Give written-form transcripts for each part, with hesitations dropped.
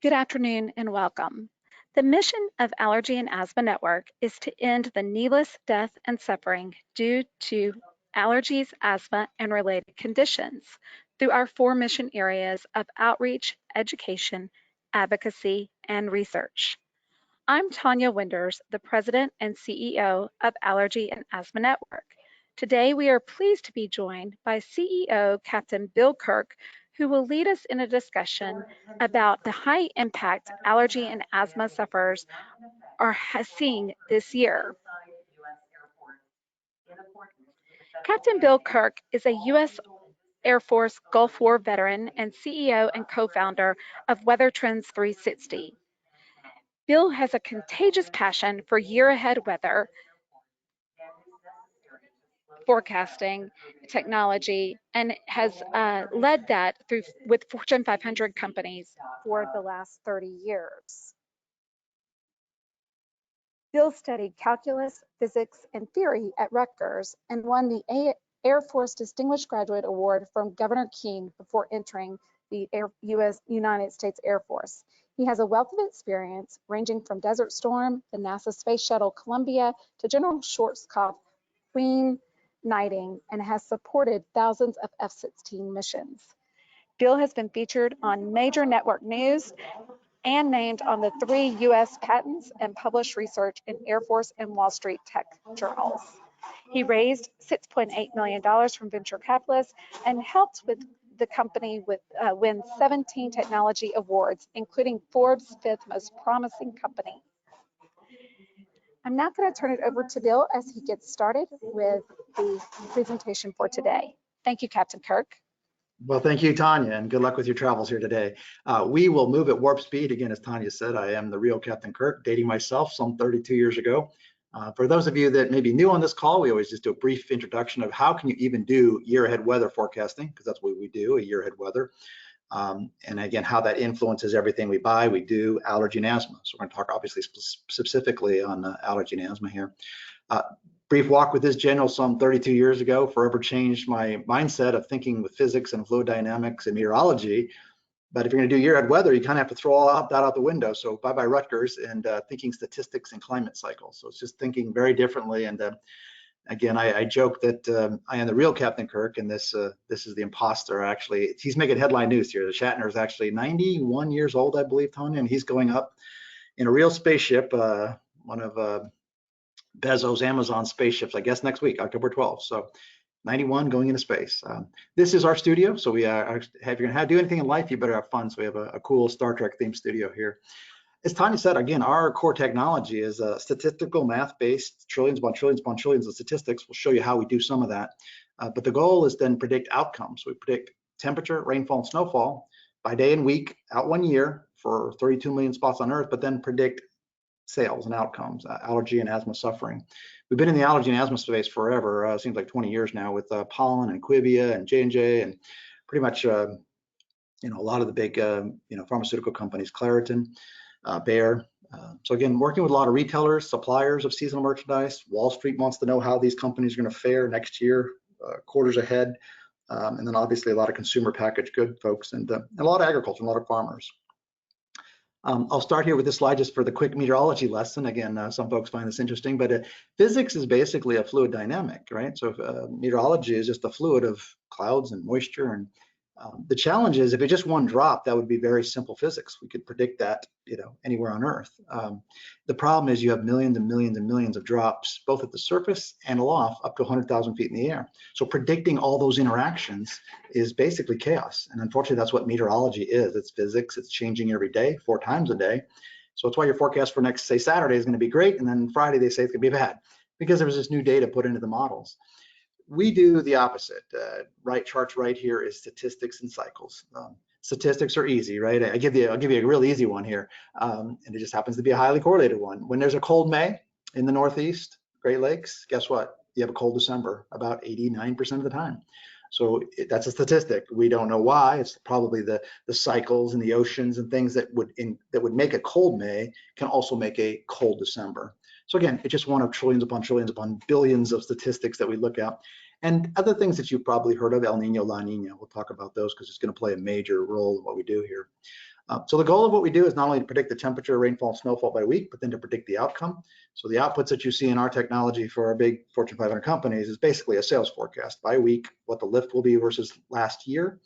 Good afternoon and welcome. The mission of Allergy and Asthma Network is to end the needless death and suffering due to allergies, asthma, and related conditions through our four mission areas of outreach, education, advocacy, and research. I'm Tanya Winders, the President and CEO of Allergy and Asthma Network. Today, we are pleased to be joined by CEO Captain Bill Kirk, who will lead us in a discussion about the high impact allergy and asthma sufferers are seeing this year. Captain Bill Kirk is a U.S. Air Force Gulf War veteran and CEO and co-founder of Weather Trends 360. Bill has a contagious passion for year-ahead weather forecasting technology and has led that through with Fortune 500 companies for the last 30 years. Bill studied calculus, physics, and theory at Rutgers and won the Air Force Distinguished Graduate Award from Governor King before entering the United States Air Force. He has a wealth of experience ranging from Desert Storm, the NASA Space Shuttle Columbia, to General Schwarzkopf, Queen Knighting, and has supported thousands of F-16 missions. Bill has been featured on major network news and named on the 3 U.S. patents and published research in Air Force and Wall Street tech journals. He raised $6.8 million from venture capitalists and helped with the company win 17 technology awards, including Forbes' 5th most promising company. I'm now going to turn it over to Bill as he gets started with the presentation for today. Thank you, Captain Kirk. Well, thank you, Tanya, and good luck with your travels here today. We will move at warp speed. Again, as Tanya said, I am the real Captain Kirk, dating myself some 32 years ago. For those of you that may be new on this call, we always just do a brief introduction of how can you even do year-ahead weather forecasting, because that's what we do, a year-ahead weather. And again, how that influences everything we buy, we do, allergy and asthma. So we're going to talk obviously specifically on allergy and asthma here. Brief walk with this general some 32 years ago forever changed my mindset of thinking with physics and fluid dynamics and meteorology. But if you're going to do year-ahead weather, you kind of have to throw all that out the window. So bye-bye Rutgers and thinking statistics and climate cycles. So it's just thinking very differently. And again, I joke that I am the real Captain Kirk, and this is the imposter. Actually, he's making headline news here. The Shatner is actually 91 years old, I believe, Tanya, and he's going up in a real spaceship, one of Bezos' Amazon spaceships, I guess next week, October 12th. So 91 going into space. This is our studio. So we are, if you're going to do anything in life, you better have fun. So we have a cool Star Trek themed studio here. As Tanya said, again, our core technology is statistical, math-based, trillions upon trillions upon trillions of statistics. We'll show you how we do some of that. But the goal is then predict outcomes. We predict temperature, rainfall, and snowfall by day and week out 1 year for 32 million spots on Earth, but then predict sales and outcomes, allergy and asthma suffering. We've been in the allergy and asthma space forever. Seems like 20 years now with pollen and Quivia and J&J and pretty much, a lot of the big, pharmaceutical companies, Claritin, Bayer. So again, working with a lot of retailers, suppliers of seasonal merchandise. Wall Street wants to know how these companies are going to fare next year, quarters ahead. And then obviously a lot of consumer packaged good folks and a lot of agriculture, a lot of farmers. I'll start here with this slide just for the quick meteorology lesson. Again, some folks find this interesting, but physics is basically a fluid dynamic, right? So meteorology is just a fluid of clouds and moisture. And the challenge is if it just one drop, that would be very simple physics. We could predict that, anywhere on Earth. The problem is you have millions and millions and millions of drops, both at the surface and aloft, up to 100,000 feet in the air. So predicting all those interactions is basically chaos. And unfortunately, that's what meteorology is. It's physics. It's changing every day, 4 times a day. So it's why your forecast for next, say, Saturday is going to be great. And then Friday, they say it's going to be bad because there was this new data put into the models. We do the opposite. Right charts right here is statistics and cycles. Statistics are easy, right? I'll give you a real easy one here, and it just happens to be a highly correlated one. When there's a cold May in the Northeast, Great Lakes, guess what? You have a cold December about 89% of the time. So that's a statistic. We don't know why. It's probably the cycles and the oceans and things that would make a cold May can also make a cold December. So again, it's just one of trillions upon billions of statistics that we look at. And other things that you've probably heard of, El Nino, La Nina. We'll talk about those because it's going to play a major role in what we do here. So the goal of what we do is not only to predict the temperature, rainfall, and snowfall by week, but then to predict the outcome. So the outputs that you see in our technology for our big Fortune 500 companies is basically a sales forecast by week, what the lift will be versus last year.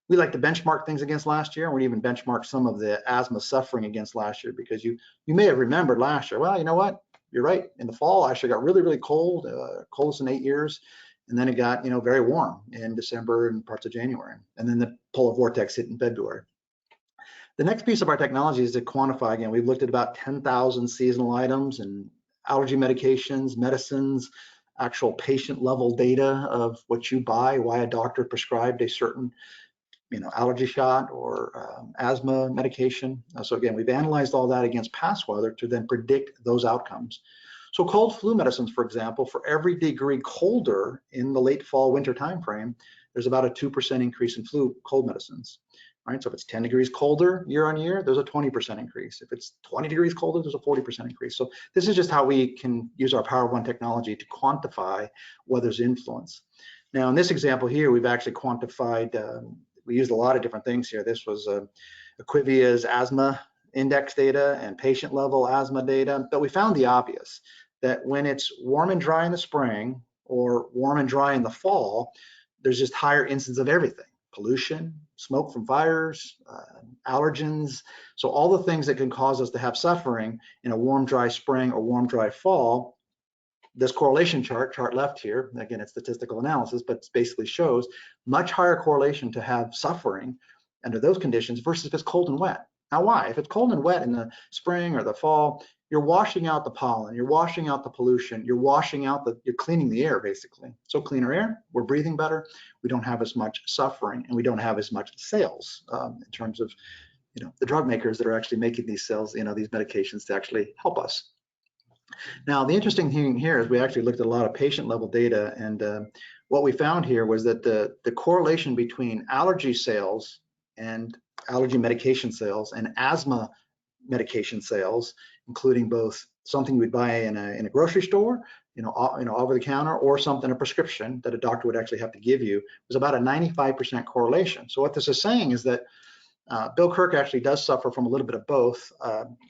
We like to benchmark things against last year, and we even benchmark some of the asthma suffering against last year, because you may have remembered last year, well, you know what, you're right. In the fall, last year got really, really cold, coldest in 8 years. And then it got, very warm in December and parts of January. And then the polar vortex hit in February. The next piece of our technology is to quantify. Again, we've looked at about 10,000 seasonal items and allergy medications, medicines, actual patient level data of what you buy, why a doctor prescribed a certain allergy shot or asthma medication. So again, we've analyzed all that against past weather to then predict those outcomes. So cold flu medicines, for example, for every degree colder in the late fall winter timeframe, there's about a 2% increase in flu cold medicines. Right? So if it's 10 degrees colder year on year, there's a 20% increase. If it's 20 degrees colder, there's a 40% increase. So this is just how we can use our Power of One technology to quantify weather's influence. Now, in this example here, we've actually quantified, we used a lot of different things here. This was Equivia's asthma index data and patient level asthma data, but we found the obvious, that when it's warm and dry in the spring or warm and dry in the fall, there's just higher incidence of everything. Pollution, smoke from fires, allergens. So all the things that can cause us to have suffering in a warm, dry spring or warm, dry fall. This correlation chart left here, again, it's statistical analysis, but it basically shows much higher correlation to have suffering under those conditions versus if it's cold and wet. Now, why? If it's cold and wet in the spring or the fall, you're washing out the pollen, you're washing out the pollution, you're cleaning the air, basically. So cleaner air, we're breathing better, we don't have as much suffering, and we don't have as much sales in terms of, the drug makers that are actually making these cells, these medications to actually help us. Now, the interesting thing here is we actually looked at a lot of patient level data, and what we found here was that the correlation between allergy sales and allergy medication sales and asthma medication sales, including both something you'd buy in a grocery store, over the counter, or something, a prescription that a doctor would actually have to give you, was about a 95% correlation. So what this is saying is that Bill Kirk actually does suffer from a little bit of both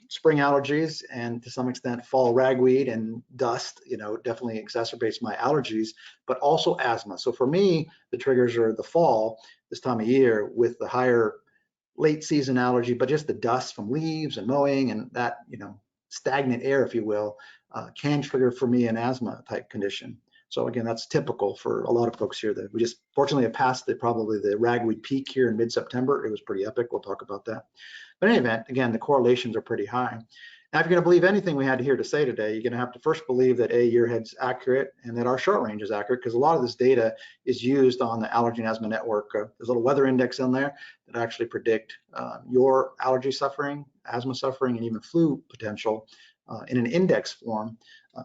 spring allergies and to some extent fall ragweed and dust, definitely exacerbates my allergies, but also asthma. So for me, the triggers are the fall, this time of year, with the higher late season allergy, but just the dust from leaves and mowing and that, stagnant air, if you will, can trigger for me an asthma type condition. So again, that's typical for a lot of folks here that we just fortunately have passed probably the ragweed peak here in mid-September. It was pretty epic. We'll talk about that. But in any event, again, the correlations are pretty high. Now, if you're going to believe anything we had here to say today, you're going to have to first believe that your head's accurate and that our short range is accurate, because a lot of this data is used on the Allergy and Asthma Network. There's a little weather index in there that actually predict your allergy suffering, asthma suffering, and even flu potential in an index form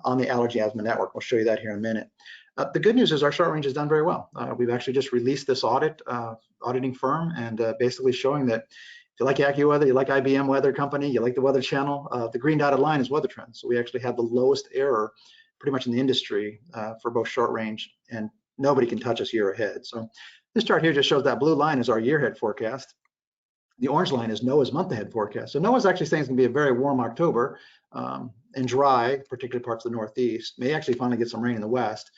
on the Allergy Asthma Network. We'll show you that here in a minute. The good news is our short range has done very well. We've actually just released this auditing firm, and basically showing that if you like AccuWeather, you like IBM Weather Company, you like the Weather Channel, the green dotted line is Weather Trends. So we actually have the lowest error pretty much in the industry for both short range, and nobody can touch us year ahead. So this chart here just shows that blue line is our year ahead forecast. The orange line is NOAA's month ahead forecast. So NOAA's actually saying it's going to be a very warm October and dry, particularly parts of the Northeast. May actually finally get some rain in the West.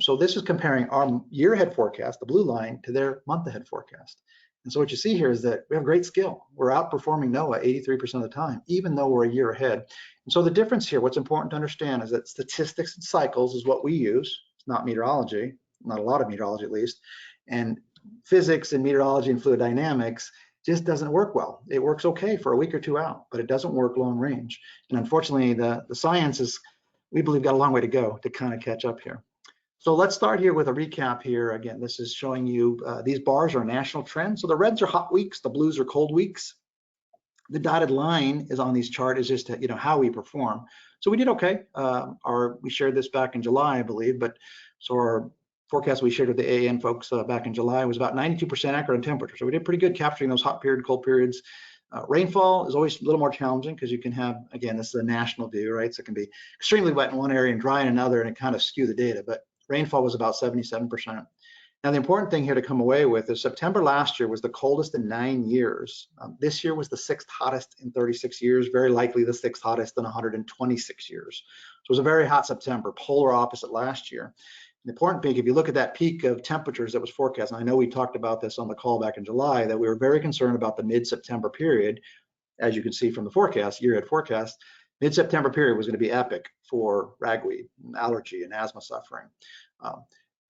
So this is comparing our year ahead forecast, the blue line, to their month ahead forecast. And so what you see here is that we have great skill. We're outperforming NOAA 83% of the time, even though we're a year ahead. And so the difference here, what's important to understand, is that statistics and cycles is what we use. It's not meteorology, not a lot of meteorology at least. And physics and meteorology and fluid dynamics just doesn't work well. It works okay for a week or two out, but it doesn't work long range. And unfortunately, the science is, we believe, got a long way to go to kind of catch up here. So let's start here with a recap here. Again, this is showing you these bars are national trends. So the reds are hot weeks, the blues are cold weeks. The dotted line is on these chart is just how we perform. So we did okay. We shared this back in July, I believe, but so our forecast we shared with the AAN folks back in July was about 92% accurate on temperature. So we did pretty good capturing those hot period, cold periods. Rainfall is always a little more challenging because you can have, again, this is a national view, right? So it can be extremely wet in one area and dry in another, and it kind of skew the data. But rainfall was about 77%. Now, the important thing here to come away with is September last year was the coldest in 9 years. This year was the 6th hottest in 36 years, very likely the 6th hottest in 126 years. So it was a very hot September, polar opposite last year. The important thing, if you look at that peak of temperatures that was forecast, and I know we talked about this on the call back in July, that we were very concerned about the mid-September period. As you can see from the forecast, year-ahead forecast, mid-September period was going to be epic for ragweed, allergy, and asthma suffering.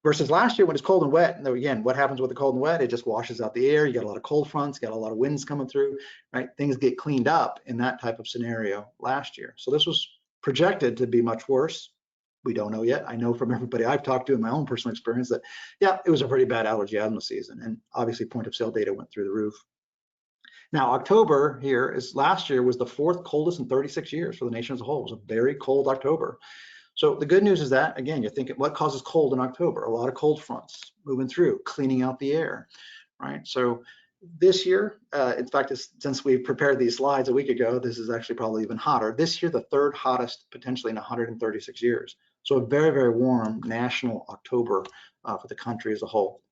Versus last year when it's cold and wet, and again, what happens with the cold and wet? It just washes out the air. You got a lot of cold fronts, you got a lot of winds coming through, right? Things get cleaned up in that type of scenario last year. So this was projected to be much worse. We don't know yet. I know from everybody I've talked to in my own personal experience that, yeah, it was a pretty bad allergy asthma season. And obviously point of sale data went through the roof. Now, October here is last year was the 4th coldest in 36 years for the nation as a whole. It was a very cold October. So the good news is that, again, you're thinking, what causes cold in October? A lot of cold fronts moving through, cleaning out the air, right? So this year, in fact, since we prepared these slides a week ago, this is actually probably even hotter. This year, the 3rd hottest potentially in 136 years. So a very, very warm national October for the country as a whole.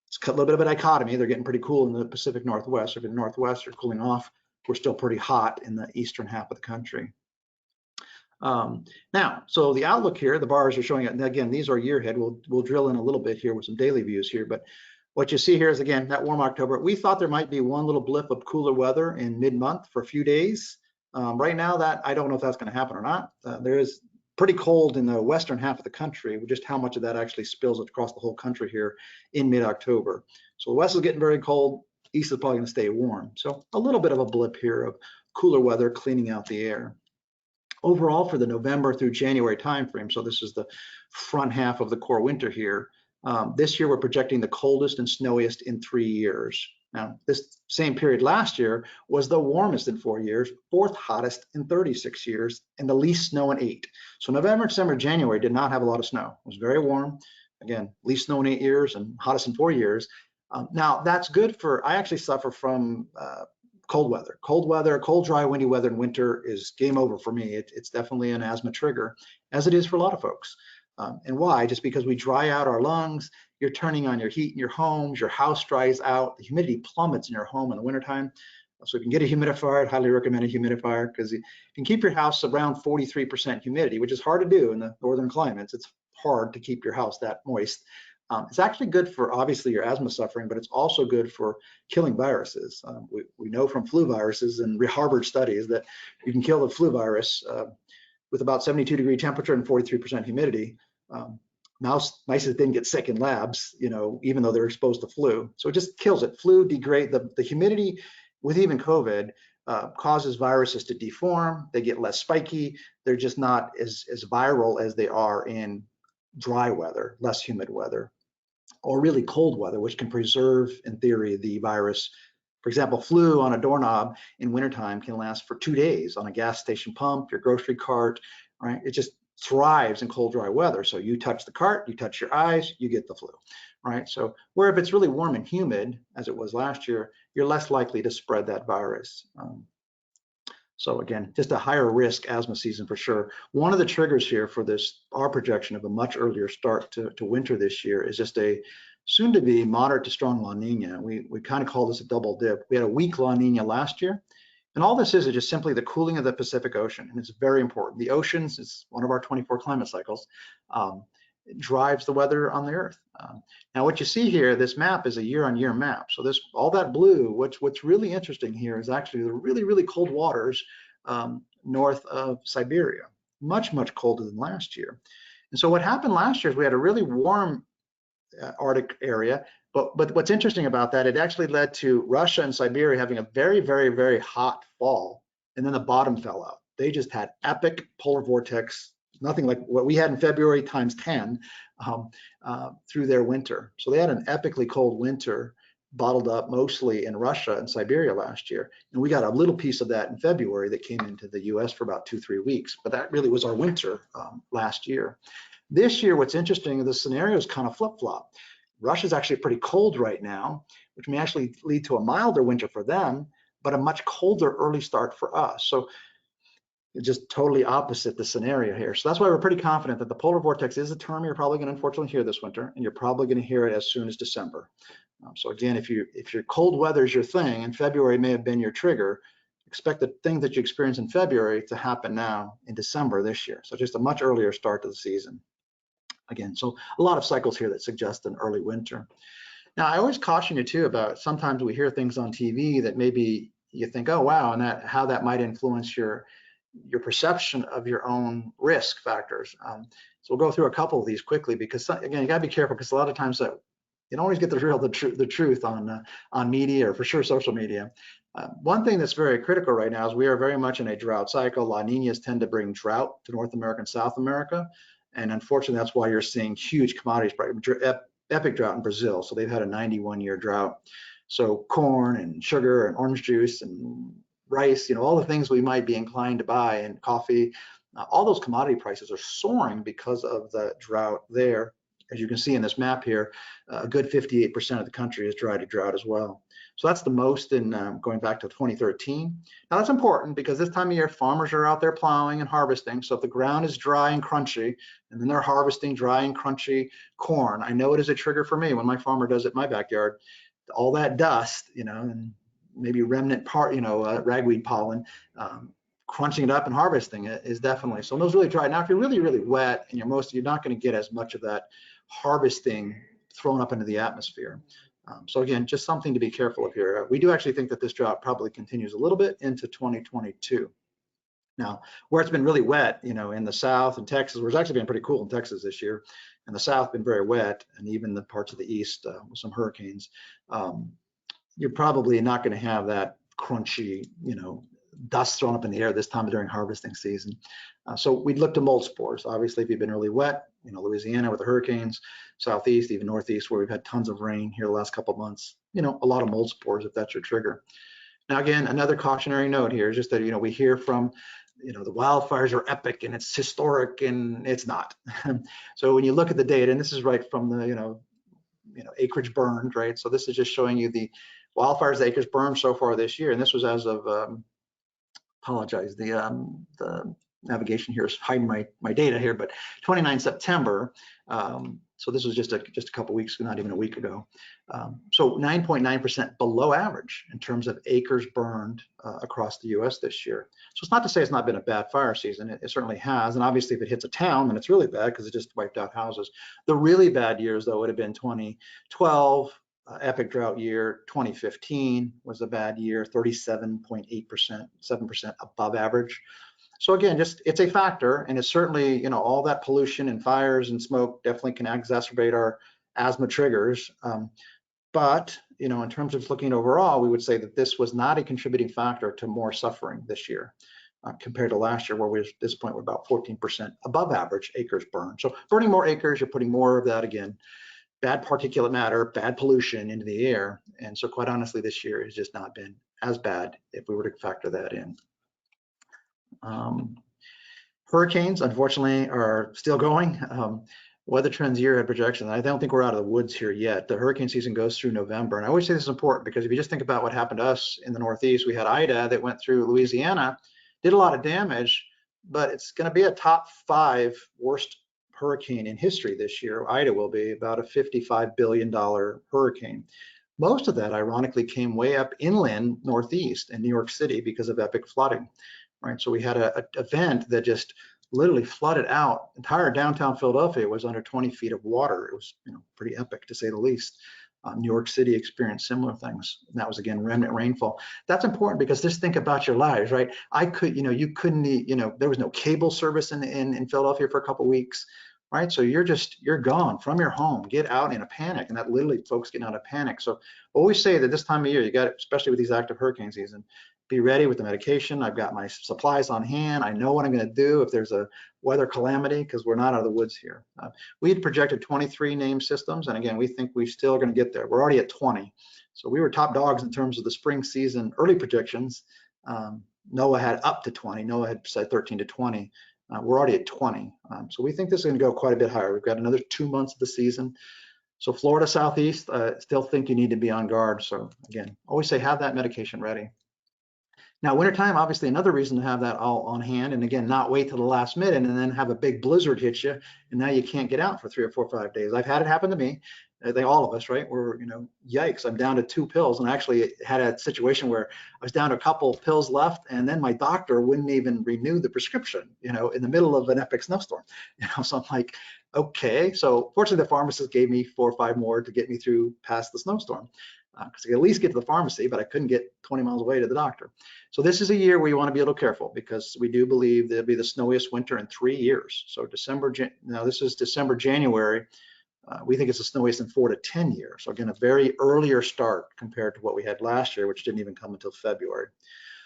It's a little bit of a dichotomy. They're getting pretty cool in the Pacific Northwest. Or the Northwest are cooling off. We're still pretty hot in the eastern half of the country. Now, so the outlook here, the bars are showing it. And again, these are year ahead. We'll drill in a little bit here with some daily views here. But what you see here is, again, that warm October. We thought there might be one little blip of cooler weather in mid-month for a few days. Right now, that I don't know if that's going to happen or not. There is pretty cold in the western half of the country. Just how much of that actually spills across the whole country here in mid-October. So the west is getting very cold. East is probably going to stay warm. So a little bit of a blip here of cooler weather cleaning out the air. Overall, for the November through January timeframe, so this is the front half of the core winter here, this year we're projecting the coldest and snowiest in 3 years. Now, this same period last year was the warmest in 4 years, 4th hottest in 36 years, and the least snow in 8. So November, December, January did not have a lot of snow. It was very warm. Again, least snow in 8 years and hottest in 4 years. Now, that's good for, I actually suffer from cold weather, cold, dry, windy weather in winter is game over for me. It's definitely an asthma trigger, as it is for a lot of folks. And why? Just because we dry out our lungs, you're turning on your heat in your homes, your house dries out, the humidity plummets in your home in the wintertime. So if you can get a humidifier, I'd highly recommend a humidifier because you can keep your house around 43% humidity, which is hard to do in the northern climates. It's hard to keep your house that moist. It's actually good for obviously your asthma suffering, but it's also good for killing viruses. We know from flu viruses and Harvard studies that you can kill the flu virus with about 72-degree temperature and 43% humidity. Mice didn't get sick in labs, you know, even though they're exposed to flu. So it just kills it. Flu degrade the humidity with even COVID causes viruses to deform. They get less spiky. They're just not as viral as they are in dry weather, less humid weather, or really cold weather, which can preserve, in theory, the virus. For example, flu on a doorknob in wintertime can last for 2 days on a gas station pump, your grocery cart, right? It just thrives in cold, dry weather. So you touch the cart, you touch your eyes, you get the flu, right? So where if it's really warm and humid, as it was last year, you're less likely to spread that virus. So again, just a higher risk asthma season for sure. One of the triggers here for this, our projection of a much earlier start to winter this year is just a soon to be moderate to strong La Nina. We kind of call this a double dip. We had a weak La Nina last year. And all this is just simply the cooling of the Pacific Ocean. And it's very important. The oceans is one of our 24 climate cycles. It drives the weather on the earth. Now what you see here, this map is a year-on-year map. So this, all that blue, what's really interesting here is actually the really, really cold waters north of Siberia, much, much colder than last year. And so what happened last year is we had a really warm Arctic area, but what's interesting about that, it actually led to Russia and Siberia having a very, very, very hot fall, and then the bottom fell out. They just had epic polar vortex, nothing like what we had in February times 10 through their winter. So they had an epically cold winter bottled up mostly in Russia and Siberia last year. And we got a little piece of that in February that came into the US for about 2-3 weeks, but that really was our winter last year. This year, what's interesting, the scenarios kind of flip-flop. Russia's actually pretty cold right now, which may actually lead to a milder winter for them, but a much colder early start for us. So just totally opposite the scenario here. So that's why we're pretty confident that the polar vortex is a term you're probably going to unfortunately hear this winter, and you're probably going to hear it as soon as December. So again, if your cold weather is your thing, and February may have been your trigger, expect the thing that you experience in February to happen now in December this year. So just a much earlier start to the season. Again, so a lot of cycles here that suggest an early winter. Now, I always caution you too about sometimes we hear things on TV that maybe you think, oh wow, and that how that might influence your perception of your own risk factors. So we'll go through a couple of these quickly because again, you got to be careful because a lot of times that you don't always get the truth on media or for sure social media. One thing that's very critical right now is we are very much in a drought cycle. La Niñas tend to bring drought to North America and South America, and unfortunately, that's why you're seeing huge commodities prices. Epic drought in Brazil. So they've had a 91-year drought. So corn and sugar and orange juice and rice, all the things we might be inclined to buy, and coffee, all those commodity prices are soaring because of the drought there. As you can see in this map here, a good 58% of the country is dry to drought as well. So that's the most in going back to 2013. Now that's important because this time of year, farmers are out there plowing and harvesting. So if the ground is dry and crunchy, and then they're harvesting dry and crunchy corn, I know it is a trigger for me when my farmer does it in my backyard. All that dust, and maybe remnant ragweed pollen, crunching it up and harvesting it is definitely. So those really dry. Now, if you're really, really wet and you're not going to get as much of that harvesting thrown up into the atmosphere. So again, just something to be careful of here. We do actually think that this drought probably continues a little bit into 2022. Now, where it's been really wet, in the South and Texas, where it's actually been pretty cool in Texas this year, and the South been very wet, and even the parts of the East with some hurricanes, you're probably not going to have that crunchy, dust thrown up in the air this time during harvesting season. So we'd look to mold spores. Obviously, if you've been really wet, Louisiana with the hurricanes, Southeast, even Northeast, where we've had tons of rain here the last couple of months, a lot of mold spores if that's your trigger. Now, again, another cautionary note here is just that, we hear from, the wildfires are epic and it's historic, and it's not. So when you look at the data, and this is right from the, acreage burned, right? So this is just showing you the wildfires, the acres burned so far this year. And this was as of, apologize, the navigation here is hiding my data here, but 29 September. So this was just a couple weeks, not even a week ago. So 9.9% below average in terms of acres burned across the U.S. this year. So it's not to say it's not been a bad fire season. It certainly has. And obviously, if it hits a town, then it's really bad because it just wiped out houses. The really bad years, though, would have been 2012. Epic drought year. 2015 was a bad year, 37.8%, 7% above average. So again, it's a factor, and it's certainly, all that pollution and fires and smoke definitely can exacerbate our asthma triggers. But, in terms of looking overall, we would say that this was not a contributing factor to more suffering this year compared to last year, where we, at this point, we're about 14% above average acres burned. So burning more acres, you're putting more of that, again, bad particulate matter, bad pollution into the air. And so quite honestly, this year has just not been as bad if we were to factor that in. Hurricanes, unfortunately, are still going. Weather Trends year-ahead projection. I don't think we're out of the woods here yet. The hurricane season goes through November. And I always say this is important because if you just think about what happened to us in the Northeast, we had Ida that went through Louisiana, did a lot of damage, but it's going to be a top 5 worst hurricane in history this year. Ida will be about a $55 billion hurricane. Most of that, ironically, came way up inland Northeast in New York City because of epic flooding, right? So we had an event that just literally flooded out. Entire downtown Philadelphia was under 20 feet of water. It was, pretty epic to say the least. New York City experienced similar things. And that was, again, remnant rainfall. That's important because just think about your lives, right? You couldn't, there was no cable service in Philadelphia for a couple of weeks, right? So you're gone from your home, get out in a panic, and that literally folks getting out of panic. So always say that this time of year, you got, especially with these active hurricane season, be ready with the medication. I've got my supplies on hand. I know what I'm going to do if there's a weather calamity because we're not out of the woods here. We had projected 23 named systems, and again, we think we're still going to get there. We're already at 20. So we were top dogs in terms of the spring season early predictions. NOAA had up to 20. NOAA had said 13 to 20. We're already at 20. So we think this is going to go quite a bit higher. We've got another 2 months of the season. So Florida, Southeast, still think you need to be on guard. So again, always say have that medication ready. Now, wintertime, obviously another reason to have that all on hand. And again, not wait till the last minute and then have a big blizzard hit you. And now you can't get out for 3 or 4 or 5 days. I've had it happen to me. I think all of us, right? We're, yikes, I'm down to 2 pills. And I actually had a situation where I was down to a couple pills left, and then my doctor wouldn't even renew the prescription, in the middle of an epic snowstorm. So I'm like, okay. So fortunately, the pharmacist gave me 4 or 5 more to get me through past the snowstorm. Because I could at least get to the pharmacy, but I couldn't get 20 miles away to the doctor. So this is a year where you want to be a little careful, because we do believe there'll be the snowiest winter in 3 years. So now this is December, January. We think it's the snowiest in 4 to 10 years. So again, a very earlier start compared to what we had last year, which didn't even come until February.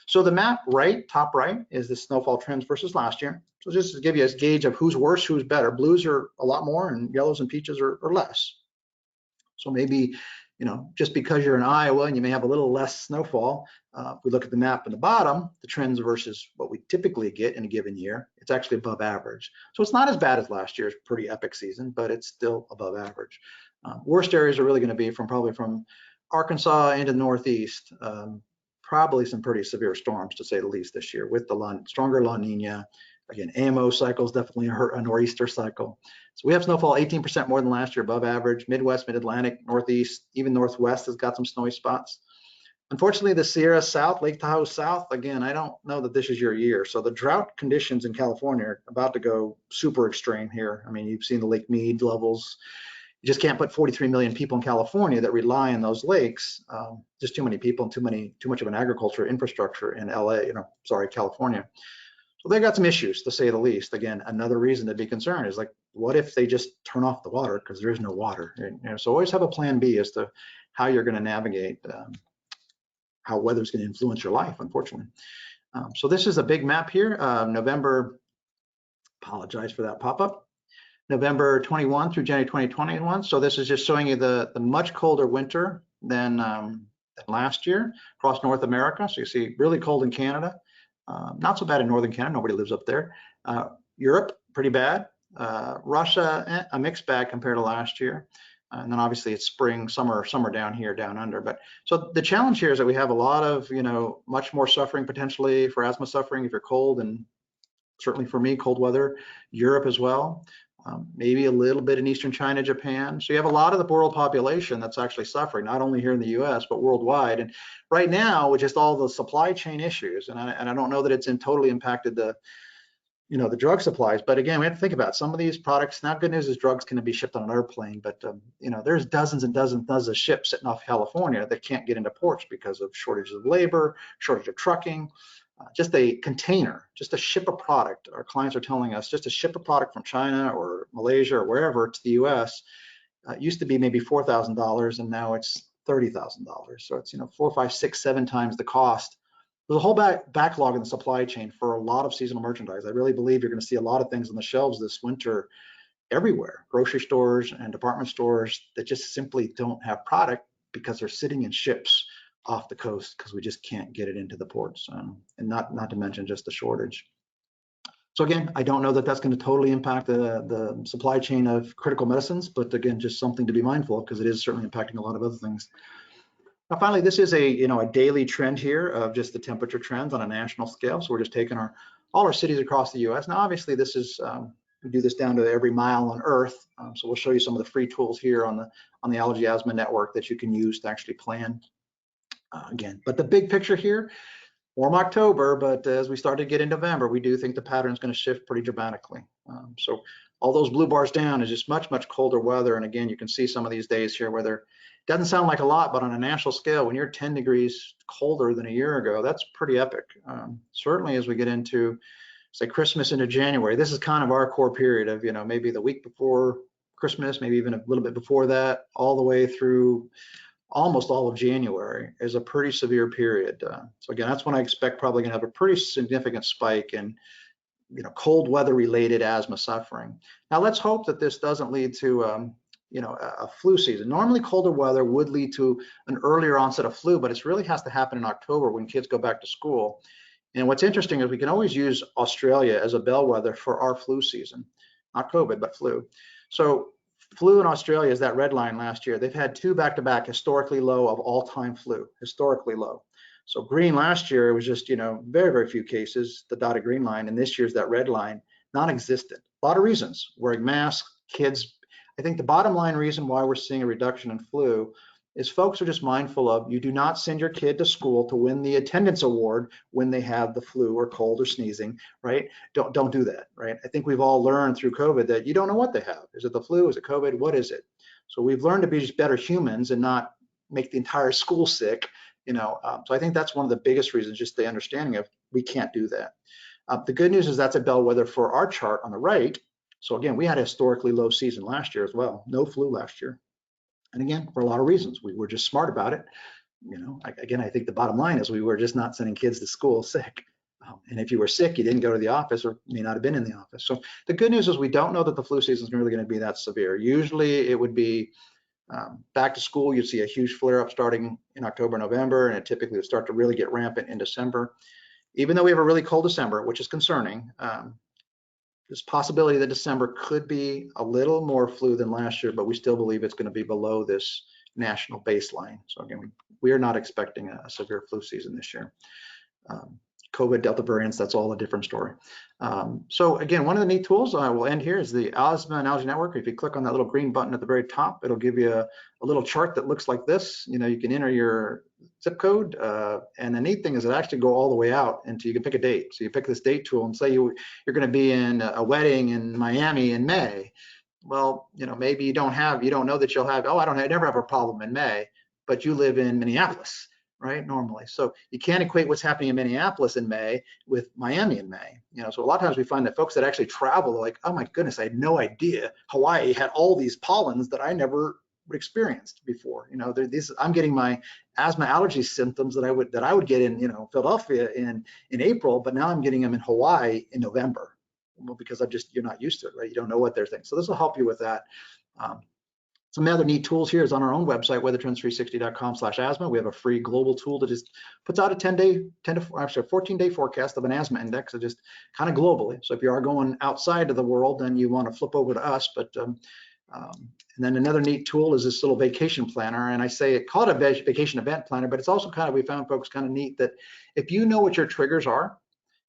So the map top right, is the snowfall trends versus last year. So just to give you a gauge of who's worse, who's better. Blues are a lot more, and yellows and peaches are less. So maybe, just because you're in Iowa and you may have a little less snowfall, if we look at the map in the bottom, the trends versus what we typically get in a given year, it's actually above average. So it's not as bad as last year's pretty epic season, but it's still above average. Worst areas are really going to be probably from Arkansas into the Northeast. Probably some pretty severe storms, to say the least, this year, with the stronger La Nina. Again, AMO cycles definitely hurt a nor'easter cycle. So we have snowfall 18% more than last year, above average. Midwest, Mid-Atlantic, Northeast, even Northwest has got some snowy spots. Unfortunately, the Sierra South, Lake Tahoe South, again, I don't know that this is your year. So the drought conditions in California are about to go super extreme here. I mean, you've seen the Lake Mead levels. You just can't put 43 million people in California that rely on those lakes. Just too many people and too much of an agriculture infrastructure in California. So they got some issues, to say the least. Again, another reason to be concerned is, like, what if they just turn off the water because there is no water? So always have a plan B as to how you're going to navigate how weather's going to influence your life, unfortunately. So this is a big map here. November, apologize for that pop-up. November 21 through January 2021. So this is just showing you the much colder winter than last year across North America. So you see really cold in Canada. Not so bad in northern Canada, nobody lives up there. Europe, pretty bad. Russia, a mixed bag compared to last year. And then obviously it's spring, summer down here, down under. But so the challenge here is that we have a lot of, much more suffering potentially for asthma suffering if you're cold, and certainly for me, cold weather. Europe as well. Maybe a little bit in Eastern China, Japan. So you have a lot of the world population that's actually suffering, not only here in the US, but worldwide. And right now, with just all the supply chain issues, and I don't know that it's totally impacted the drug supplies, but again, we have to think about some of these products. Now, good news is drugs can be shipped on an airplane, but there's dozens and dozens of ships sitting off California that can't get into ports because of shortages of labor, shortage of trucking. Just a container, just to ship a product. Our clients are telling us just to ship a product from China or Malaysia or wherever to the US used to be maybe $4,000, and now it's $30,000. So it's 4, 5, 6, 7 times the cost. There's a whole backlog in the supply chain for a lot of seasonal merchandise. I really believe you're going to see a lot of things on the shelves this winter everywhere. Grocery stores and department stores that just simply don't have product because they're sitting in ships off the coast because we just can't get it into the ports, and not to mention just the shortage. So again, I don't know that that's going to totally impact the supply chain of critical medicines, but again, just something to be mindful of because it is certainly impacting a lot of other things. Now, finally, this is a daily trend here of just the temperature trends on a national scale. So we're just taking all our cities across the U.S. Now, obviously, this is we do this down to every mile on Earth. So we'll show you some of the free tools here on the Allergy Asthma Network that you can use to actually plan. Again, but the big picture here, warm October, but as we start to get in November, we do think the pattern is going to shift pretty dramatically. So all those blue bars down is just much, much colder weather. And again, you can see some of these days here where it doesn't sound like a lot, but on a national scale, when you're 10 degrees colder than a year ago, that's pretty epic. Certainly as we get into, say, Christmas into January, this is kind of our core period of, maybe the week before Christmas, maybe even a little bit before that, all the way through almost all of January is a pretty severe period. So again, that's when I expect probably going to have a pretty significant spike in, cold weather related asthma suffering. Now let's hope that this doesn't lead to, a flu season. Normally colder weather would lead to an earlier onset of flu, but it really has to happen in October when kids go back to school. And what's interesting is we can always use Australia as a bellwether for our flu season, not COVID, but flu. So flu in Australia is that red line last year. They've had 2 back-to-back historically low of all-time flu, historically low. So green last year, it was just, very, very few cases, the dotted green line, and this year's that red line, non-existent. A lot of reasons, wearing masks, kids. I think the bottom line reason why we're seeing a reduction in flu is folks are just mindful of, you do not send your kid to school to win the attendance award when they have the flu or cold or sneezing, right? Don't do that, right? I think we've all learned through COVID that you don't know what they have. Is it the flu? Is it COVID? What is it? So we've learned to be just better humans and not make the entire school sick, So I think that's one of the biggest reasons, just the understanding of we can't do that. The good news is that's a bellwether for our chart on the right. So again, we had a historically low season last year as well. No flu last year. And again, for a lot of reasons, we were just smart about it. Again, I think the bottom line is we were just not sending kids to school sick. And if you were sick, you didn't go to the office or may not have been in the office. So the good news is we don't know that the flu season is really going to be that severe. Usually it would be back to school, you'd see a huge flare up starting in October, November, and it typically would start to really get rampant in December. Even though we have a really cold December, which is concerning, there's possibility that December could be a little more flu than last year, but we still believe it's going to be below this national baseline. So again, we are not expecting a severe flu season this year. COVID, Delta variants, that's all a different story. So again, one of the neat tools I will end here is the Asthma and Allergy Network. If you click on that little green button at the very top, it'll give you a little chart that looks like this. You can enter your zip code, and the neat thing is it actually go all the way out until you can pick a date. So you pick this date tool and say you're going to be in a wedding in Miami in May. Well, maybe you don't know that you'll have, I never have a problem in May, but you live in Minneapolis, right? Normally. So you can't equate what's happening in Minneapolis in May with Miami in May. So a lot of times we find that folks that actually travel are like, oh my goodness, I had no idea Hawaii had all these pollens that I never experienced before. I'm getting my asthma allergy symptoms that I would get in, Philadelphia in April, but now I'm getting them in Hawaii in November. Well, because you're not used to it, right? You don't know what they're thinking. So this will help you with that. Some other neat tools here is on our own website, weathertrends360.com/asthma. We have a free global tool that just puts out a 14-day forecast of an asthma index, so just kind of globally. So if you are going outside of the world, then you want to flip over to us. But and then another neat tool is this little vacation planner. And I call it a vacation event planner, but it's also we found folks kind of neat that if you know what your triggers are,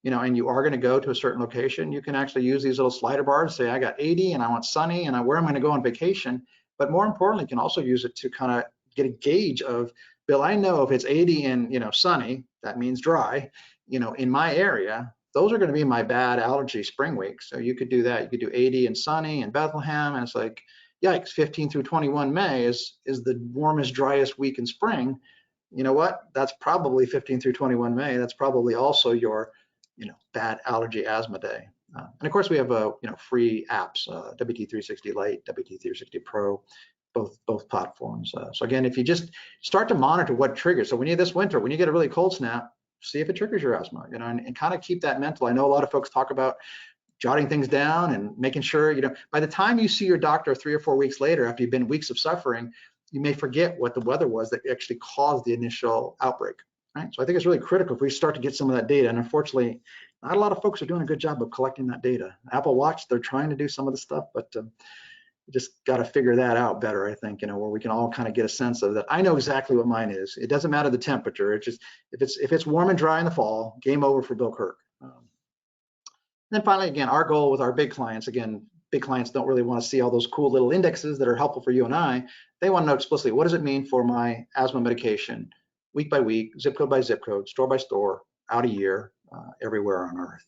and you are going to go to a certain location, you can actually use these little slider bars, say I got 80 and I want sunny and where I'm going to go on vacation. But more importantly, you can also use it to kind of get a gauge of, Bill, I know if it's 80 and sunny, that means dry, in my area, those are going to be my bad allergy spring weeks. So you could do that. You could do 80 and sunny in Bethlehem, and it's like, yikes, 15 through 21 May is the warmest, driest week in spring. You know what? That's probably 15 through 21 May. That's probably also your, bad allergy asthma day. And of course, we have free apps, WT360 Lite, WT360 Pro, both platforms. So again, if you just start to monitor what triggers, so when you this winter, when you get a really cold snap, see if it triggers your asthma, and kind of keep that mental. I know a lot of folks talk about jotting things down and making sure, by the time you see your doctor 3 or 4 weeks later, after you've been weeks of suffering, you may forget what the weather was that actually caused the initial outbreak. Right? So I think it's really critical if we start to get some of that data. And unfortunately, not a lot of folks are doing a good job of collecting that data. Apple Watch, they're trying to do some of the stuff, but we just got to figure that out better, I think, where we can all kind of get a sense of that. I know exactly what mine is. It doesn't matter the temperature. It's just, if it's warm and dry in the fall, game over for Bill Kirk. Then finally, again, our goal with our big clients, big clients don't really want to see all those cool little indexes that are helpful for you and I. They want to know explicitly, what does it mean for my asthma medication, week by week, zip code by zip code, store by store, out a year, everywhere on Earth.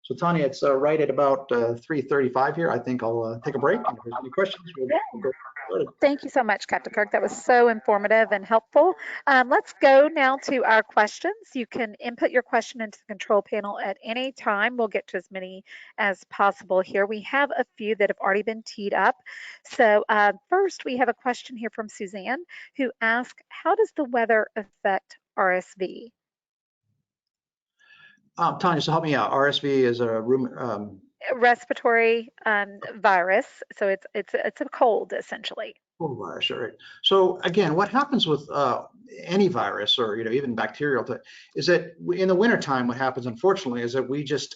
So Tanya, it's right at about 3:35 here. I think I'll take a break. And if there's any questions, we'll go forward. Thank you so much, Captain Kirk. That was so informative and helpful. Let's go now to our questions. You can input your question into the control panel at any time. We'll get to as many as possible here. We have a few that have already been teed up. So first, we have a question here from Suzanne, who asks, how does the weather affect RSV? Tanya, so help me out. RSV is a respiratory virus, so it's a cold essentially. Cold virus, right? So again, what happens with any virus or even bacterial is that in the wintertime, what happens unfortunately is that we just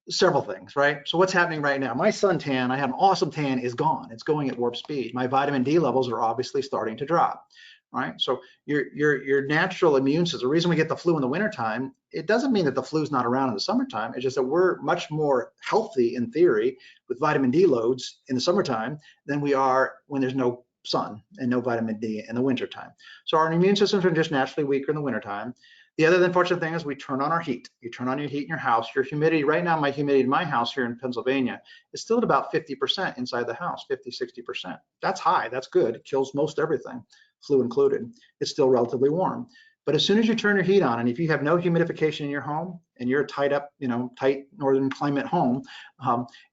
several things, right? So what's happening right now? My suntan, I had an awesome tan, is gone. It's going at warp speed. My vitamin D levels are obviously starting to drop. right? So your natural immune system, the reason we get the flu in the wintertime, it doesn't mean that the flu's not around in the summertime. It's just that we're much more healthy in theory with vitamin D loads in the summertime than we are when there's no sun and no vitamin D in the wintertime. So our immune systems are just naturally weaker in the wintertime. The other unfortunate thing is we turn on our heat. You turn on your heat in your house. Your humidity, right now, my humidity in my house here in Pennsylvania is still at about 50% inside the house, 50, 60%. That's high, that's good. It kills most everything, flu included. It's still relatively warm. But as soon as you turn your heat on, and if you have no humidification in your home and you're tied up, tight northern climate home,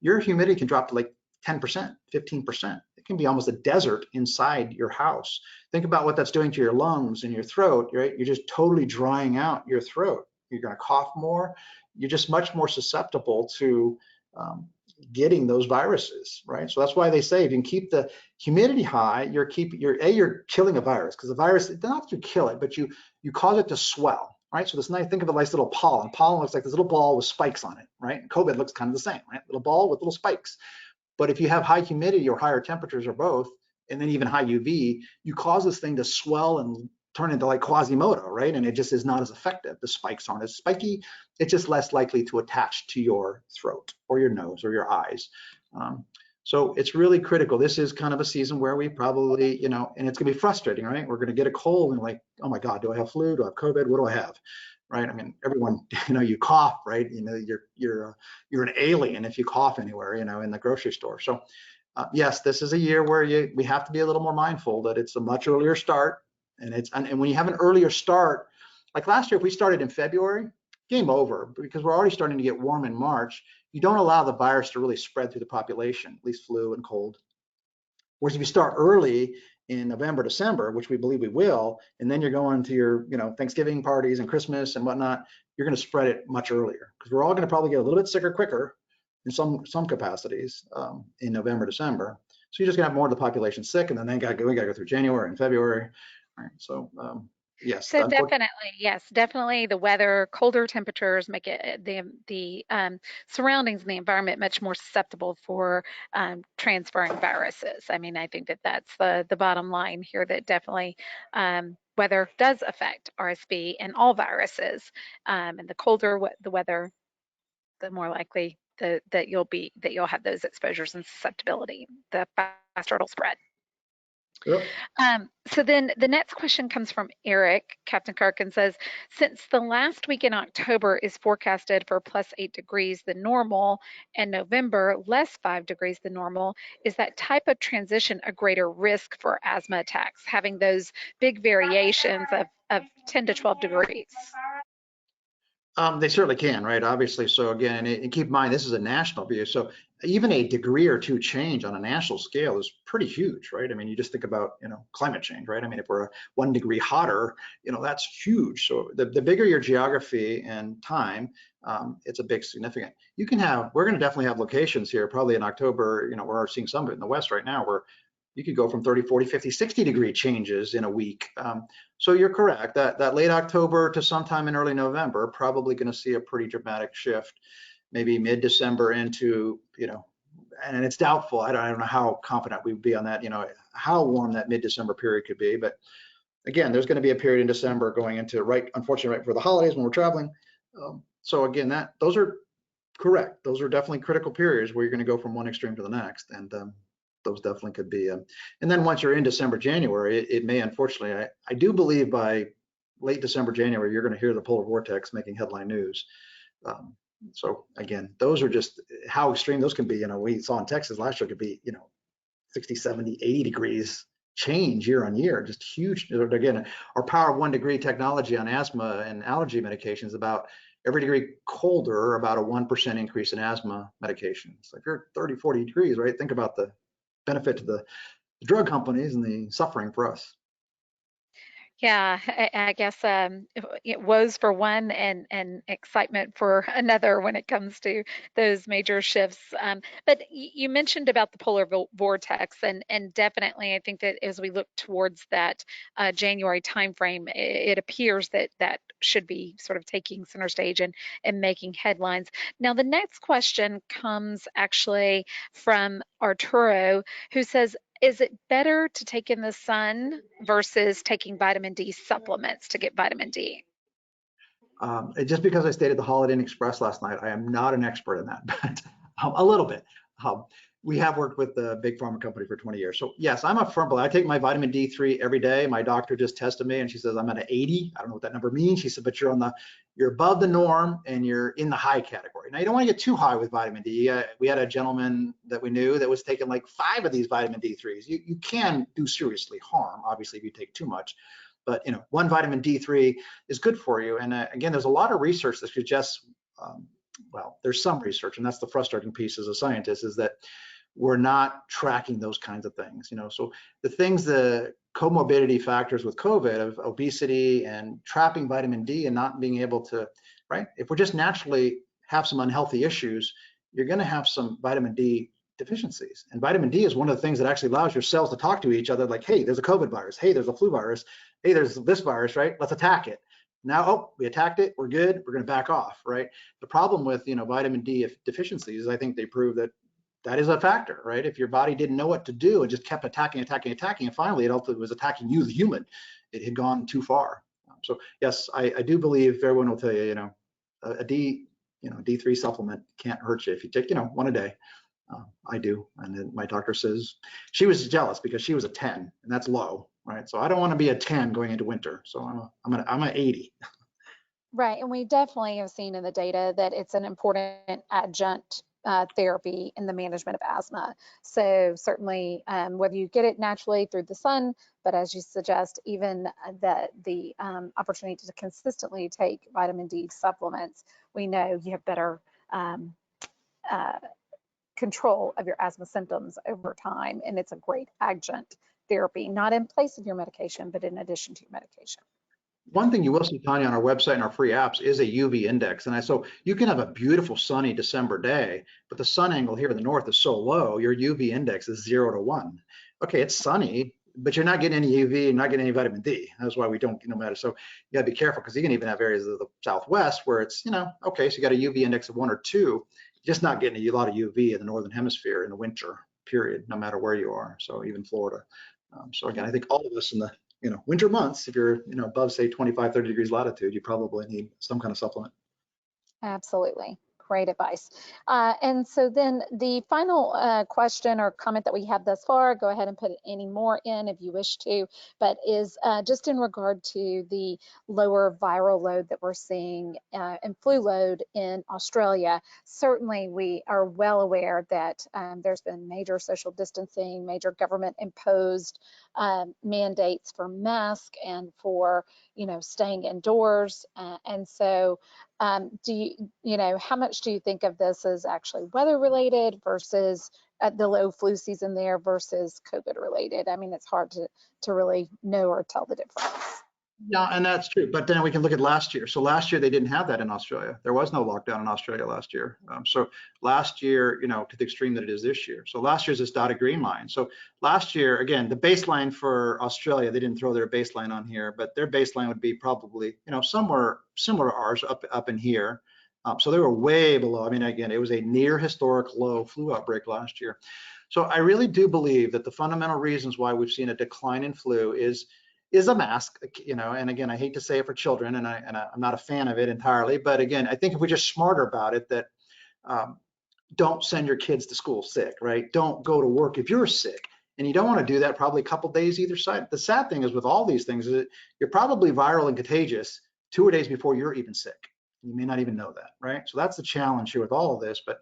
your humidity can drop to like 10%, 15%. It can be almost a desert inside your house. Think about what that's doing to your lungs and your throat, right? You're just totally drying out your throat. You're going to cough more. You're just much more susceptible to getting those viruses, right? So that's why they say if you can keep the humidity high, you're killing a virus, because the virus, not that you kill it, but you cause it to swell, right? So this nice, think of a nice little pollen. Pollen looks like this little ball with spikes on it, right? And COVID looks kind of the same, right? Little ball with little spikes. But if you have high humidity or higher temperatures or both, and then even high UV, you cause this thing to swell and turn into like Quasimodo, right? And it just is not as effective. The spikes aren't as spiky. It's just less likely to attach to your throat or your nose or your eyes. So it's really critical. This is kind of a season where we probably, and it's gonna be frustrating, right? We're gonna get a cold and like, oh my God, do I have flu? Do I have COVID? What do I have? Right? I mean, everyone, you cough, right? You're an alien if you cough anywhere, in the grocery store. So yes, this is a year where we have to be a little more mindful that it's a much earlier start, and when you have an earlier start, like last year, if we started in February, game over, because we're already starting to get warm in March. You don't allow the virus to really spread through the population, at least flu and cold. Whereas if you start early in November, December, which we believe we will, and then you're going to your, Thanksgiving parties and Christmas and whatnot, you're going to spread it much earlier, because we're all going to probably get a little bit sicker quicker in some capacities in November, December. So you're just going to have more of the population sick, and then we got to go through January and February. All right, so yes. So definitely, yes, definitely the weather, colder temperatures make it the surroundings and the environment much more susceptible for transferring viruses. I mean, I think that's the bottom line here, that definitely weather does affect RSV and all viruses. And the colder the weather, the more likely that you'll have those exposures and susceptibility, the faster it'll spread. Yep. So then the next question comes from Eric, Captain Kirk, and says, since the last week in October is forecasted for +8 degrees than normal and November less 5 degrees than normal, is that type of transition a greater risk for asthma attacks, having those big variations of 10 to 12 degrees? They certainly can, right? Obviously. So again, and keep in mind, this is a national view. So even a degree or two change on a national scale is pretty huge, right? I mean, you just think about, climate change, right? I mean, if we're 1 degree hotter, that's huge. So the bigger your geography and time, it's a big significant. We're going to definitely have locations here, probably in October, we're seeing some of it in the West right now, where you could go from 30, 40, 50, 60 degree changes in a week. So you're correct that late October to sometime in early November, probably going to see a pretty dramatic shift, maybe mid-December into, and it's doubtful. I don't know how confident we would be on that, how warm that mid-December period could be. But again, there's going to be a period in December going into unfortunately, right before the holidays when we're traveling. So again, those are correct. Those are definitely critical periods where you're going to go from one extreme to the next. And those definitely could be. And then once you're in December, January, it may, unfortunately, I do believe by late December, January, you're going to hear the polar vortex making headline news. So again, those are just how extreme those can be. We saw in Texas last year, it could be, 60, 70, 80 degrees change year on year, just huge. Again, our power of 1 degree technology on asthma and allergy medications, about every degree colder, about a 1% increase in asthma medications. So if you're 30, 40 degrees, right, think about the benefit to the drug companies and the suffering for us. Yeah, I guess it woes for one and excitement for another when it comes to those major shifts. But you mentioned about the polar vortex, and definitely I think that as we look towards that January timeframe, it appears that should be sort of taking center stage and making headlines. Now, the next question comes actually from Arturo, who says, Is it better to take in the sun versus taking vitamin D supplements to get vitamin D? Just because I stayed at the Holiday Inn Express last night, I am not an expert in that, but a little bit. We have worked with the big pharma company for 20 years. So yes, I'm a firm believer. I take my vitamin D3 every day. My doctor just tested me and she says I'm at an 80. I don't know what that number means. She said, but you're above the norm and you're in the high category. Now you don't want to get too high with vitamin D. We had a gentleman that we knew that was taking like 5 of these vitamin D3s. You can do seriously harm, obviously, if you take too much. But 1 vitamin D3 is good for you. And again, there's a lot of research that suggests, well, there's some research, and that's the frustrating piece as a scientist, is that we're not tracking those kinds of things. So the things, the comorbidity factors with COVID of obesity and trapping vitamin D and not being able to, right? If we're just naturally have some unhealthy issues, you're going to have some vitamin D deficiencies. And vitamin D is one of the things that actually allows your cells to talk to each other like, hey, there's a COVID virus. Hey, there's a flu virus. Hey, there's this virus, right? Let's attack it. Now, oh, we attacked it. We're good. We're going to back off, right? The problem with, vitamin D deficiencies, I think they prove that is a factor, right? If your body didn't know what to do and just kept attacking, and finally it ultimately was attacking you, the human, it had gone too far. So yes, I do believe everyone will tell you, a D3 supplement can't hurt you if you take, 1 a day. I do, and then my doctor says she was jealous because she was a 10, and that's low, right? So I don't want to be a 10 going into winter. So I'm an 80. Right, and we definitely have seen in the data that it's an important adjunct therapy in the management of asthma. So certainly, whether you get it naturally through the sun, but as you suggest, even the opportunity to consistently take vitamin D supplements, we know you have better control of your asthma symptoms over time, and it's a great adjunct therapy, not in place of your medication, but in addition to your medication. One thing you will see, Tanya, on our website and our free apps is a UV index. And so you can have a beautiful sunny December day, but the sun angle here in the north is so low, your UV index is 0 to 1. Okay, it's sunny, but you're not getting any UV, you're not getting any vitamin D. That's why we don't, no matter. So you gotta be careful, because you can even have areas of the Southwest where it's, okay, so you got a UV index of 1 or 2, you're just not getting a lot of UV in the Northern Hemisphere in the winter, period, no matter where you are. So even Florida. So again, I think all of us in the winter months, if you're, above, say, 25, 30 degrees latitude, you probably need some kind of supplement. Absolutely. Great advice. And so then the final question or comment that we have thus far, go ahead and put any more in if you wish to, but is just in regard to the lower viral load that we're seeing and flu load in Australia. Certainly we are well aware that there's been major social distancing, major government imposed mandates for masks and for, staying indoors. And so do how much do you think of this as actually weather related versus the low flu season there versus COVID related? I mean, it's hard to really know or tell the difference. Yeah, and that's true. But then we can look at last year. So last year they didn't have that in Australia. There was no lockdown in Australia last year. So last year, to the extreme that it is this year. So last year's this dotted green line. So last year, again, the baseline for Australia, they didn't throw their baseline on here, but their baseline would be probably, somewhere similar to ours up in here. So they were way below. I mean, again, it was a near historic low flu outbreak last year. So I really do believe that the fundamental reasons why we've seen a decline in flu is a mask, and again, I hate to say it for children, and I'm not a fan of it entirely, but again, I think if we're just smarter about it, that don't send your kids to school sick, right? Don't go to work if you're sick, and you don't want to do that probably a couple days either side. The sad thing is with all these things is that you're probably viral and contagious 2 days before you're even sick. You may not even know that, right? So that's the challenge here with all of this, but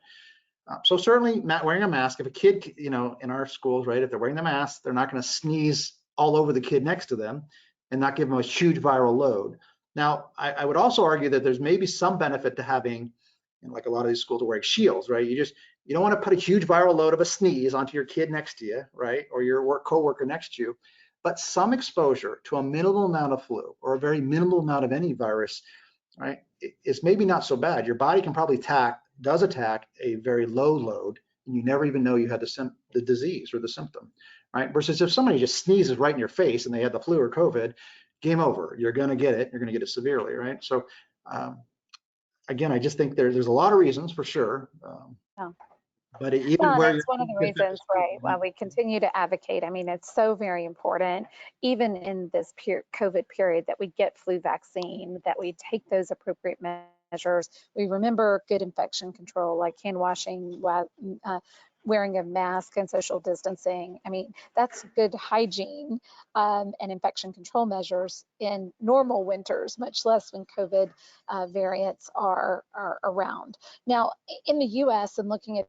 so certainly wearing a mask, if a kid, in our schools, right, if they're wearing the mask, they're not going to sneeze all over the kid next to them and not give them a huge viral load. Now, I would also argue that there's maybe some benefit to having, like a lot of these schools are wearing shields, right? You don't want to put a huge viral load of a sneeze onto your kid next to you, right? Or your coworker next to you, but some exposure to a minimal amount of flu or a very minimal amount of any virus, right? It's maybe not so bad. Your body can probably does attack a very low load, and you never even know you had the disease or the symptom, right? Versus if somebody just sneezes right in your face and they had the flu or COVID, game over. You're going to get it. You're going to get it severely, right? So again, I just think there's a lot of reasons for sure. Oh. But even Well, and where it's you're one of the just back to reasons, school, right, why we continue to advocate. I mean, it's so very important, even in this COVID period, that we get flu vaccine, that we take those appropriate measures. We remember good infection control, like hand washing, wearing of mask and social distancing. I mean, that's good hygiene and infection control measures in normal winters, much less when COVID variants are around. Now, in the US, and looking at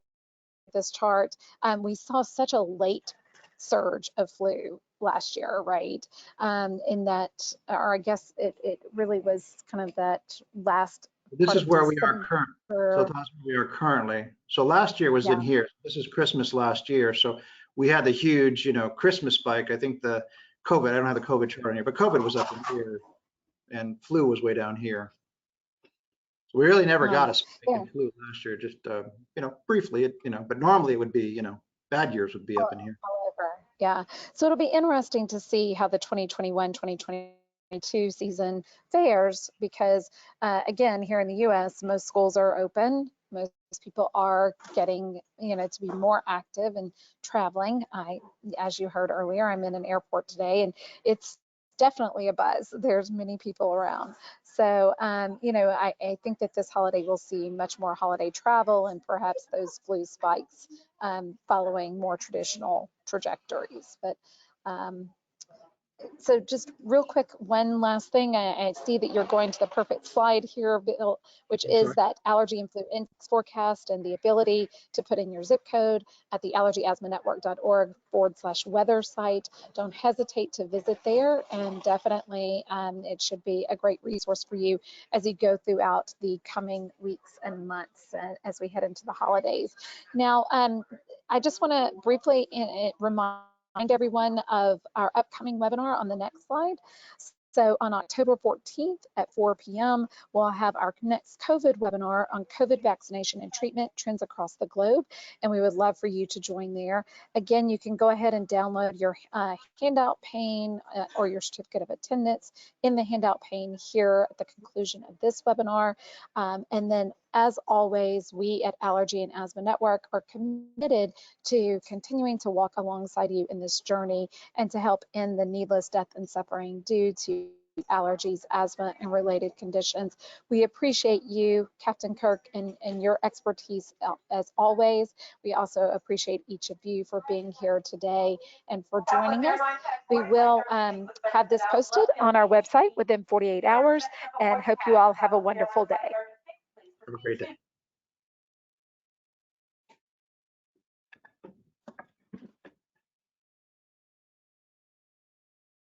this chart, we saw such a late surge of flu last year, right? In that, or I guess it really was kind of that last this part is of where we are current. So December. that's where we are currently. So last year was in Yeah. here. This is Christmas last year. So we had the huge, Christmas spike. I think the COVID, I don't have the COVID chart on here, but COVID was up in here and flu was way down here. So we really never got a spike Yeah. in flu last year, just, briefly, but normally it would be, bad years would be up in here. However, yeah. So it'll be interesting to see how the 2021-2022 season fares because, again, here in the U.S., most schools are open. Most people are getting, to be more active and traveling. As you heard earlier, I'm in an airport today, and it's definitely a buzz. There's many people around. So, I think that this holiday we'll see much more holiday travel and perhaps those flu spikes following more traditional trajectories. But so just real quick, one last thing. I see that you're going to the perfect slide here, Bill, which I'm is sorry. that allergy and flu index forecast and the ability to put in your zip code at the allergyasthmanetwork.org/weather site. Don't hesitate to visit there, and definitely it should be a great resource for you as you go throughout the coming weeks and months as we head into the holidays. Now, I just want to briefly remind everyone of our upcoming webinar on the next slide. So on October 14th at 4 p.m., we'll have our next COVID webinar on COVID vaccination and treatment trends across the globe, and we would love for you to join there. Again, you can go ahead and download your handout pane or your certificate of attendance in the handout pane here at the conclusion of this webinar. And then, as always, we at Allergy and Asthma Network are committed to continuing to walk alongside you in this journey and to help end the needless death and suffering due to allergies, asthma, and related conditions. We appreciate you, Captain Kirk, and your expertise as always. We also appreciate each of you for being here today and for joining us. We will have this posted on our website within 48 hours and hope you all have a wonderful day. Have a great day.